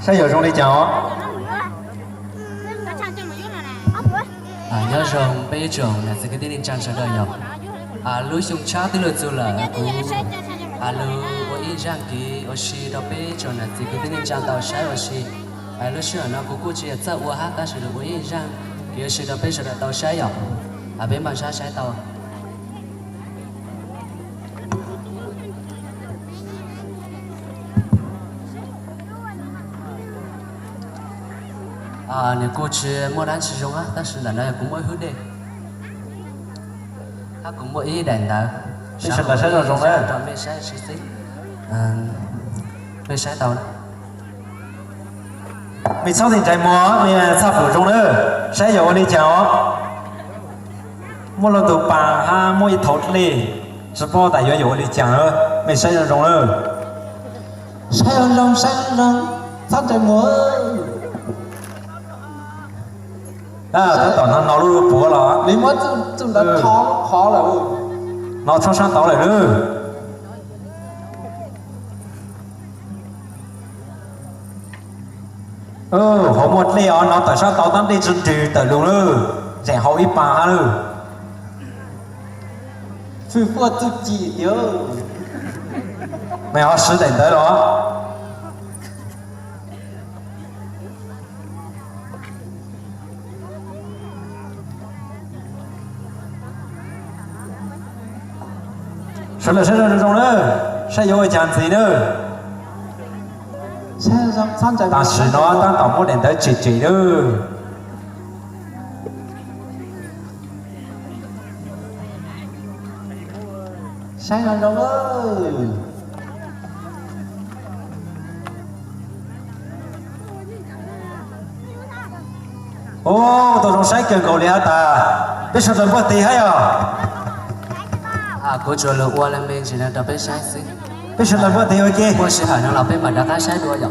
Sao giờ trong đi chào? Nhớ rằng bây giờ là sẽ cái tin trang sẽ đời nhở. Lối dùng cha tới lượt dù là cú lối ở ý rằng kì ở xí đó bây giờ là sẽ cái tin trang tàu sai ở xí lối xí nó cú chỉ là chắc qua hát ta sẽ được ở ý rằng kì ở xí đó bây giờ là tàu sai nhở. Bên bàn sai tàu. Nếu cô chỉ mua đàn sử dụng á, ta sẽ là nơi cũng mỗi hướng đi. Ta cũng mỗi ý đèn đó. Bây giờ là sẽ là dùng đấy. Rồi mình sẽ xí xí. Mình sẽ tàu đó. Mình sau thì chạy múa, mình sao phủ trong nữa. Sẽ giờ đi chào. Mua lần tụ bà ha mua ít thốt đi. Sẽ bỏ tại giờ đi chào nữa. Mình sẽ là trong nữa. Sẽ rong sao chạy múa. Tớ tỏ nó luôn bố là Lý mất chúng ta khó là nó trong sáng tỏ lại nữa. Họ một leo nó tại sao tao tán đi chân trừ tại luôn nữa. Rẻ họ ít bà nữa. Phi phụ tự chỉ nhớ. Mày họ sứ đánh tới đó. Sẽ là sẽ ra trong nữa. Sẽ vô chán gì nữa. Sẽ sang chạy Ta sử nó ta tổng một đèn tới chỉ nữa. Sẽ là đâu ơi. Tôi trong sách cần cầu lẽ ta. Biết sao tôi có tí hay à? Cô cho lựa qua lên bên chỉ là đập bên sai xí. Biết sao tôi có tí hay kia? Cô sẽ hỏi nó là bên mà đã cá sai đua rồi.